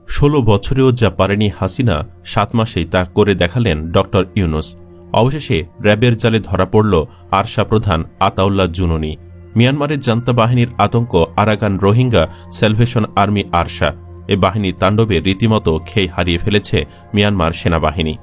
16 বছরেও যা পারেনি হাসিনা 7 মাসেই তা করে দেখালেন ড ইউনূস। অবশেষে র্যাবের জালে ধরা পড়ল আরশা প্রধান আতাউল্লাহ জুনুনি। মিয়ানমারের জান্তা বাহিনীর আতঙ্ক Arakan Rohingya Salvation Army ARSA. এ বাহিনী তাণ্ডবে রীতিমতো খেই হারিয়ে ফেলেছে মিয়ানমার সেনাবাহিনী।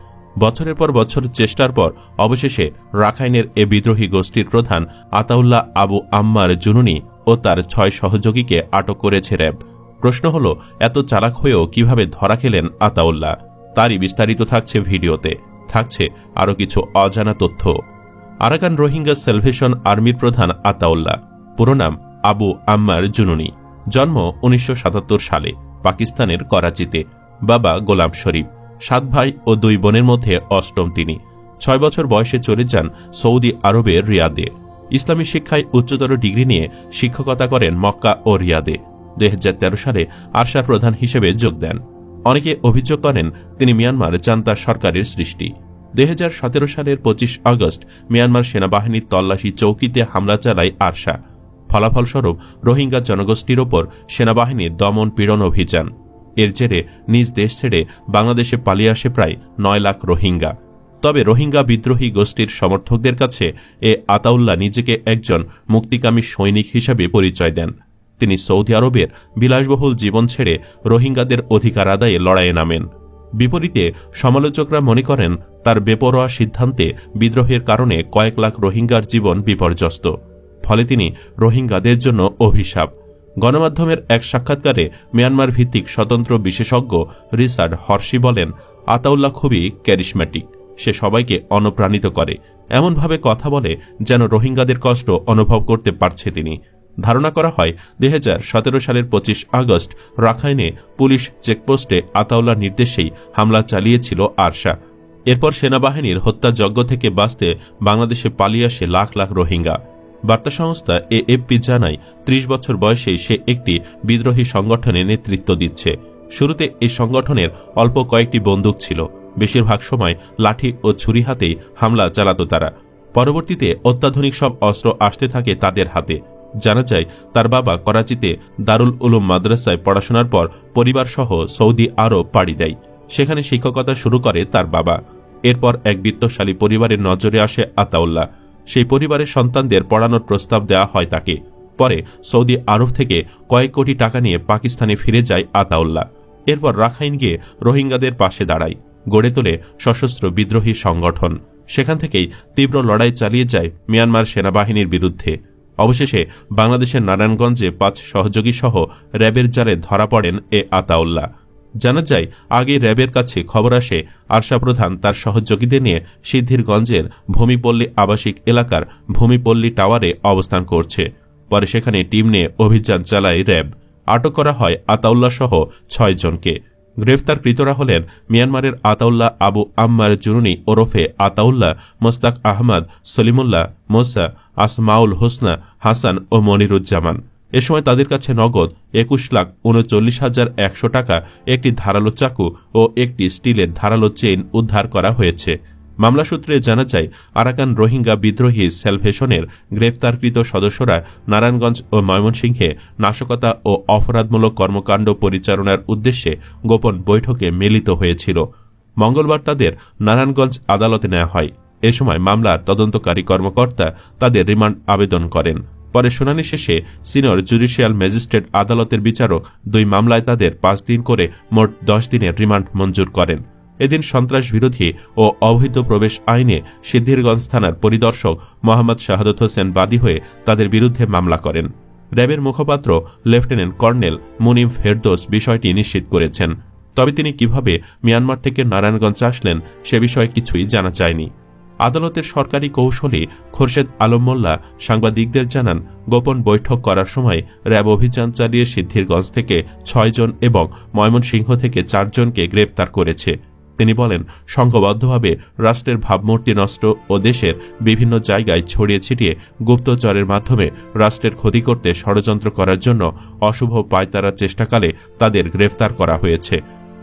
বছরের পর বছর চেষ্টার পর অবশেষে রাখাইনের এ বিদ্রোহী গোষ্ঠীর প্রধান আতাউল্লাহ আবু আম্মার জুনুনি ও তার 6 সহযোগীকে আটক করেছে র্যাব। প্রশ্ন হল, এত চালাক হয়েও কিভাবে ধরা খেলেন আতাউল্লাহ? তারই বিস্তারিত থাকছে ভিডিওতে। থাকছে আরও কিছু অজানা তথ্য। আরাকান রোহিঙ্গা স্যালভেশন আর্মির প্রধান আতাউল্লাহ, পুরো নাম আবু আম্মার জুনুনি। জন্ম 1977 সালে পাকিস্তানের করাচিতে। বাবা গোলাম শরীফ। 7 ভাই ও 2 বোনের মধ্যে অষ্টম তিনি। 6 বছর বয়সে চলে যান সৌদি আরবের রিয়াদে। ইসলামী শিক্ষায় উচ্চতর ডিগ্রি নিয়ে শিক্ষকতা করেন মক্কা ও রিয়াদে। 2013 সালে আরশার প্রধান হিসেবে যোগ দেন। অনেকে অভিযোগ করেন তিনি মিয়ানমার জান্তা সরকারের সৃষ্টি। 2017 সালের 25 আগস্ট মিয়ানমার সেনাবাহিনীর তল্লাশি চৌকিতে হামলা চালায় আরশা। ফলাফলস্বরূপ রোহিঙ্গা জনগোষ্ঠীর ওপর সেনাবাহিনীর দমন পীড়ন অভিযান। এর জেরে নিজ দেশ ছেড়ে বাংলাদেশে পালিয়ে আসে প্রায় 9 লাখ রোহিঙ্গা। তবে রোহিঙ্গা বিদ্রোহী গোষ্ঠীর সমর্থকদের কাছে এ আতাউল্লাহ নিজেকে একজন মুক্তিকামী সৈনিক হিসেবে পরিচয় দেন। তিনি সৌদি আরবের বিলাসবহুল জীবন ছেড়ে রোহিঙ্গাদের অধিকার আদায়ে লড়াইয়ে নামেন। বিপরীতে সমালোচকরা মনে করেন তার বেপরোয়া সিদ্ধান্তে বিদ্রোহের কারণে কয়েক লাখ রোহিঙ্গার জীবন বিপর্যস্ত। ফলে তিনি রোহিঙ্গাদের জন্য অভিশাপ। গণমাধ্যমের এক সাক্ষাৎকারে মিয়ানমার ভিত্তিক স্বতন্ত্র বিশেষজ্ঞ রিচার্ড হর্সি বলেন, আতাউল্লাহ খুবই ক্যারিশম্যাটিক। সে সবাইকে অনুপ্রাণিত করে, এমনভাবে কথা বলে যেন রোহিঙ্গাদের কষ্ট অনুভব করতে পারছে তিনি। ধারণা করা হয় 2017 সালের 25 আগস্ট রাখাইনে পুলিশ চেকপোস্টে আতাউল্লাহর নির্দেশেই হামলা চালিয়েছিল আরশা। এরপর সেনাবাহিনীর হত্যাযজ্ঞ থেকে বাঁচতে বাংলাদেশে পালিয়ে আসে লাখ লাখ রোহিঙ্গা। বার্তা সংস্থা এএফপি জানায়, 30 বছর বয়সেই সে একটি বিদ্রোহী সংগঠনে নেতৃত্ব দিচ্ছে। শুরুতে এই সংগঠনের অল্প কয়েকটি বন্দুক ছিল। বেশিরভাগ সময় লাঠি ও ছুরি হাতেই হামলা চালাত তারা। পরবর্তীতে অত্যাধুনিক সব অস্ত্র আসতে থাকে তাদের হাতে। জানা যায়, তার বাবা করাচিতে দারুল উলুম মাদ্রাসায় পড়াশোনার পর পরিবারসহ সৌদি আরব পাড়ি দেয়। সেখানে শিক্ষকতা শুরু করে তার বাবা। এরপর এক বিত্তশালী পরিবারের নজরে আসে আতাউল্লাহ। সেই পরিবারের সন্তানদের পড়ানোর প্রস্তাব দেওয়া হয় তাকে। পরে সৌদি আরব থেকে কয়েক কোটি টাকা নিয়ে পাকিস্তানে ফিরে যায় আতাউল্লাহ। এরপর রাখাইন গিয়ে রোহিঙ্গাদের পাশে দাঁড়ায়, গড়ে তোলে সশস্ত্র বিদ্রোহী সংগঠন। সেখান থেকেই তীব্র লড়াই চালিয়ে যায় মিয়ানমার সেনাবাহিনীর বিরুদ্ধে। অবশেষে বাংলাদেশের নারায়ণগঞ্জে 5 সহযোগী সহ র্যাবের জালে ধরা পড়েন এ আতাউল্লাহ। জানা যায়, আগে র্যাবের কাছে খবর আসে আরশা প্রধান তার সহযোগীদের নিয়ে সিদ্ধিরগঞ্জের ভূমিপল্লী আবাসিক এলাকার ভূমিপল্লী টাওয়ারে অবস্থান করছে। পরে সেখানে টিম নিয়ে অভিযান চালায় র্যাব। আটক করা হয় আতাউল্লাহ সহ 6 জনকে। গ্রেফতারকৃতরা হলেন মিয়ানমারের আতাউল্লাহ আবু আম্মার জুনুনি ওরফে আতাউল্লাহ, মোস্তাক আহমদ, সলিমুল্লাহ, মোসা, আসমাউল হোসনা, হাসান ও মনিরুজ্জামান। এ সময় তাদের কাছে নগদ 21,39,100 টাকা, একটি ধারালো চাকু ও একটি স্টিলের ধারালো চেইন উদ্ধার করা হয়েছে। মামলা সূত্রে জানা যায়, আরাকান রোহিঙ্গা বিদ্রোহী স্যালভেশনের গ্রেফতারকৃত সদস্যরা নারায়ণগঞ্জ ও ময়মনসিংহে নাশকতা ও অপরাধমূলক কর্মকাণ্ড পরিচালনার উদ্দেশ্যে গোপন বৈঠকে মিলিত হয়েছিল। মঙ্গলবার তাদের নারায়ণগঞ্জ আদালতে নেওয়া হয়। এ সময় মামলার তদন্তকারী কর্মকর্তা তাদের রিমান্ড আবেদন করেন। পরে শুনানি শেষে সিনিয়র জুডিশিয়াল ম্যাজিস্ট্রেট আদালতের বিচারক 2 মামলায় তাদের 5 দিন করে মোট 10 দিনের রিমান্ড মঞ্জুর করেন। এদিন সন্ত্রাস বিরোধী ও অবৈধ প্রবেশ আইনে সিদ্ধিরগঞ্জ থানার পরিদর্শক মোহাম্মদ শাহাদত হোসেন বাদী হয়ে তাদের বিরুদ্ধে মামলা করেন। র্যাবের মুখপাত্র লেফটেন্যান্ট কর্নেল মুনিম ফেরদৌস বিষয়টি নিশ্চিত করেছেন। তবে তিনি কিভাবে মিয়ানমার থেকে নারায়ণগঞ্জ আসলেন সে বিষয়ে কিছুই জানা যায়নি। আদালতের সরকারি কৌশলী খোরশেদ আলম মোল্লা সাংবাদিকদের জানান, গোপন বৈঠক করার সময় র্যাব অভিযান চালিয়ে সিদ্ধিরগঞ্জ থেকে 6 জন এবং ময়মনসিংহ থেকে 4 জনকে গ্রেফতার করেছে। তিনি বলেন, সংঘবদ্ধভাবে রাষ্ট্রের ভাবমূর্তি নষ্ট ও দেশের বিভিন্ন জায়গায় ছড়িয়ে ছিটিয়ে গুপ্তচরের মাধ্যমে রাষ্ট্রের ক্ষতি করতে ষড়যন্ত্র করার জন্য অশুভ পায়তারার চেষ্টাকালে তাদের গ্রেফতার করা হয়েছে।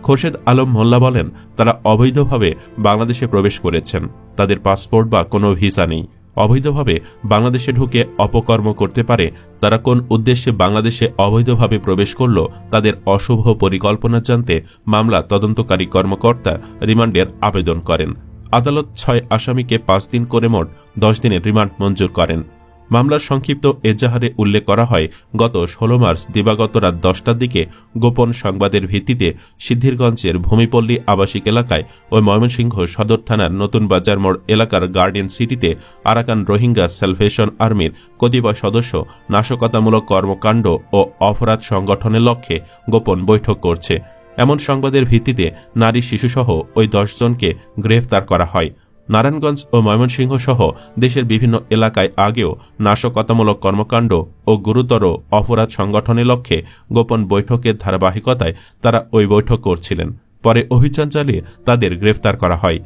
খোরশেদ আলম মোল্লা বলেন, তারা অবৈধভাবে বাংলাদেশে প্রবেশ করেছেন। তাদের পাসপোর্ট বা কোনো ভিসা নেই। অবৈধভাবে বাংলাদেশে ঢুকে অপকর্ম করতে পারে, তারা কোন উদ্দেশ্যে বাংলাদেশে অবৈধভাবে প্রবেশ করল তাদের অশুভ পরিকল্পনা জানতে মামলা তদন্তকারী কর্মকর্তা রিমান্ডের আবেদন করেন। আদালত 6 আসামিকে 5 দিন করে মোট 10 দিনের রিমান্ড মঞ্জুর করেন। মামলার সংক্ষিপ্ত এজাহারে উল্লেখ করা হয়, গত 16 মার্চ দিবাগত রাত 10টার দিকে গোপন সংবাদের ভিত্তিতে সিদ্ধিরগঞ্জের ভূমিপল্লী আবাসিক এলাকায় ও ময়মনসিংহ সদর থানার নতুন বাজার মোড় এলাকার গার্ডেন সিটিতে আরাকান রোহিঙ্গা স্যালভেশন আর্মির কতিপয় সদস্য নাশকতামূলক কর্মকাণ্ড ও অপরাধ সংগঠনের লক্ষ্যে গোপন বৈঠক করছে। এমন সংবাদের ভিত্তিতে নারী শিশুসহ ওই 10 জনকে গ্রেফতার করা হয়। নারায়ণগঞ্জ ও ময়মনসিংহ সহ দেশের বিভিন্ন এলাকায় আগেও নাশকতামূলক কর্মকাণ্ড ও গুরুতর অপরাধ সংগঠনের লক্ষ্যে গোপন বৈঠকের ধারাবাহিকতায় তারা ওই বৈঠক করছিলেন। পরে অভিযান চালিয়ে তাদের গ্রেফতার করা হয়।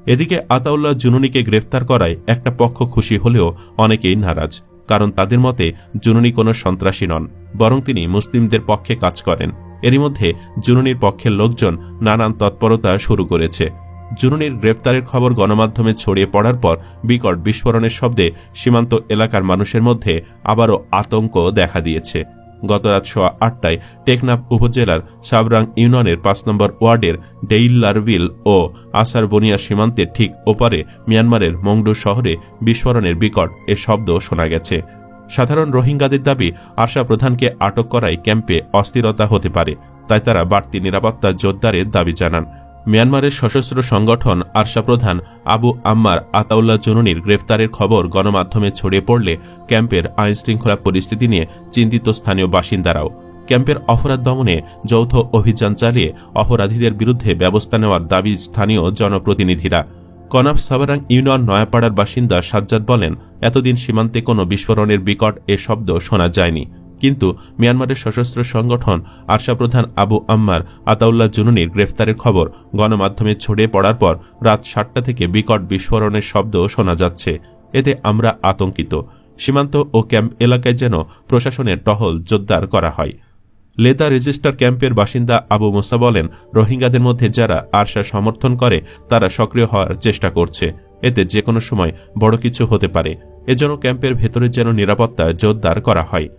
এদিকে আতাউল্লাহ জুনুনিকে গ্রেফতার করায় একটা পক্ষ খুশি হলেও অনেকেই নারাজ, কারণ তাদের মতে জুনুনি কোনো সন্ত্রাসী নন, বরং তিনি মুসলিমদের পক্ষে কাজ করেন। এরই মধ্যে জুনুনির পক্ষের লোকজন নানান তৎপরতা শুরু করেছে। জুনুনির গ্রেফতারের খবর গণমাধ্যমে ছড়িয়ে পড়ার পর বিকট বিস্ফোরণের শব্দে সীমান্ত এলাকার মানুষের মধ্যে আবারও আতঙ্ক দেখা দিয়েছে। গত রাত 8:15টায় টেকনাফ উপজেলার সাবরাং ইউনিয়নের 5 নম্বর ওয়ার্ডের ডেইলারভিল ও আসারবনিয়া সীমান্তের ঠিক ওপারে মিয়ানমারের মংডু শহরে বিস্ফোরণের বিকট এ শব্দ শোনা গেছে। সাধারণ রোহিঙ্গাদের দাবি, আরশা প্রধানকে আটক করায় ক্যাম্পে অস্থিরতা হতে পারে, তাই তারা বাড়তি নিরাপত্তা জোরদারের দাবি জানান। মিয়ানমারের সশস্ত্র সংগঠন আরশা প্রধান আবু আম্মার আতাউল্লাহ জুনুনির গ্রেফতারের খবর গণমাধ্যমে ছড়িয়ে পড়লে ক্যাম্পের আইনশৃঙ্খলা পরিস্থিতি নিয়ে চিন্তিত স্থানীয় বাসিন্দারাও। ক্যাম্পের অপরাধ দমনে যৌথ অভিযান চালিয়ে অপরাধীদের বিরুদ্ধে ব্যবস্থা নেওয়ার দাবি স্থানীয় জনপ্রতিনিধিরা। কনাফ সাবারাং ইউনিয়ন নয়াপাড়ার বাসিন্দা সাজ্জাদ বলেন, এতদিন সীমান্তে কোনো বিস্ফোরণের বিকট এ শব্দ শোনা যায়নি, কিন্তু মিয়ানমারের সশস্ত্র সংগঠন আরশা প্রধান আবু আম্মার আতাউল্লাহ জুনুনির গ্রেফতারের খবর গণমাধ্যমে ছড়িয়ে পড়ার পর রাত 7টা থেকে বিকট বিস্ফোরণের শব্দ শোনা যাচ্ছে। এতে আমরা আতঙ্কিত। সীমান্ত ও ক্যাম্প এলাকায় যেন প্রশাসনের টহল জোরদার করা হয়। লেদা রেজিস্টার ক্যাম্পের বাসিন্দা আবু মুসা বলেন, রোহিঙ্গাদের মধ্যে যারা আরশা সমর্থন করে তারা সক্রিয় হওয়ার চেষ্টা করছে। এতে যে কোনো সময় বড় কিছু হতে পারে। এজন্য ক্যাম্পের ভেতরে যেন নিরাপত্তা জোরদার করা হয়।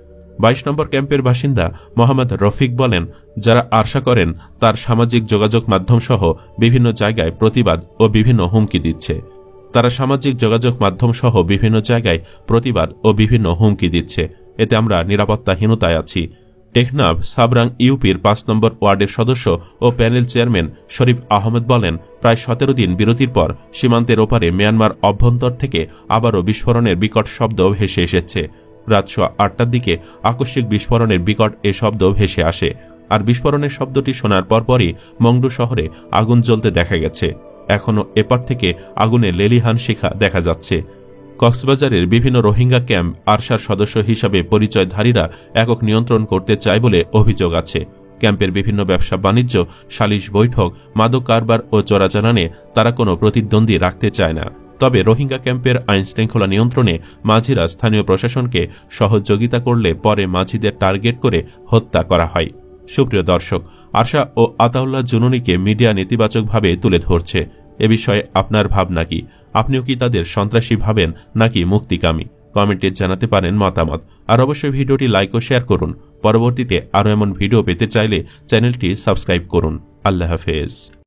22 নম্বর ক্যাম্পের বাসিন্দা মোহাম্মদ রফিক বলেন, যারা আরশা করেন তার সামাজিক যোগাযোগ মাধ্যম সহ বিভিন্ন জায়গায় প্রতিবাদ ও বিভিন্ন হুমকি দিচ্ছে। এতে আমরা নিরাপত্তাহীনতায় আছি। টেকনাফ সাবরাং ইউপির 5 নম্বর ওয়ার্ডের সদস্য ও প্যানেল চেয়ারম্যান শরীফ আহমেদ বলেন, প্রায় 17 দিন বিরতির পর সীমান্তের ওপারে মিয়ানমার অভ্যন্তর থেকে আবারও বিস্ফোরণের বিকট শব্দ ভেসে এসেছে। রাত 8টার দিকে আকস্মিক বিস্ফোরণের বিকট এ শব্দ ভেসে আসে। আর বিস্ফোরণের শব্দটি শোনার পরপরই মংডু শহরে আগুন জ্বলতে দেখা গেছে। এখনও এপার থেকে আগুনে লেলিহান শিখা দেখা যাচ্ছে। কক্সবাজারের বিভিন্ন রোহিঙ্গা ক্যাম্প আরশার সদস্য হিসাবে পরিচয়ধারীরা একক নিয়ন্ত্রণ করতে চায় বলে অভিযোগ আছে। ক্যাম্পের বিভিন্ন ব্যবসা বাণিজ্য, সালিশ বৈঠক, মাদক কারবার ও চোরাচালানে তারা কোনো প্রতিদ্বন্দ্বী রাখতে চায় না। তবে রোহিঙ্গা ক্যাম্পের আইনশৃঙ্খলা নিয়ন্ত্রণে মাঝিরা স্থানীয় প্রশাসনকে সহযোগিতা করলে পরে মাঝিদের টার্গেট করে হত্যা করা হয়। সুপ্রিয় দর্শক, আরশা ও আতাউল্লাহ জুনুনিকে মিডিয়া নেতিবাচকভাবে তুলে ধরছে। এ বিষয়ে আপনার ভাবনা কি? আপনিও কি তাদের সন্ত্রাসী ভাবেন নাকি মুক্তিকামী? কমেন্টে জানাতে পারেন মতামত। আর অবশ্যই ভিডিওটি লাইক ও শেয়ার করুন। পরবর্তীতে আরও এমন ভিডিও পেতে চাইলে চ্যানেলটি সাবস্ক্রাইব করুন। আল্লাহ হাফেজ।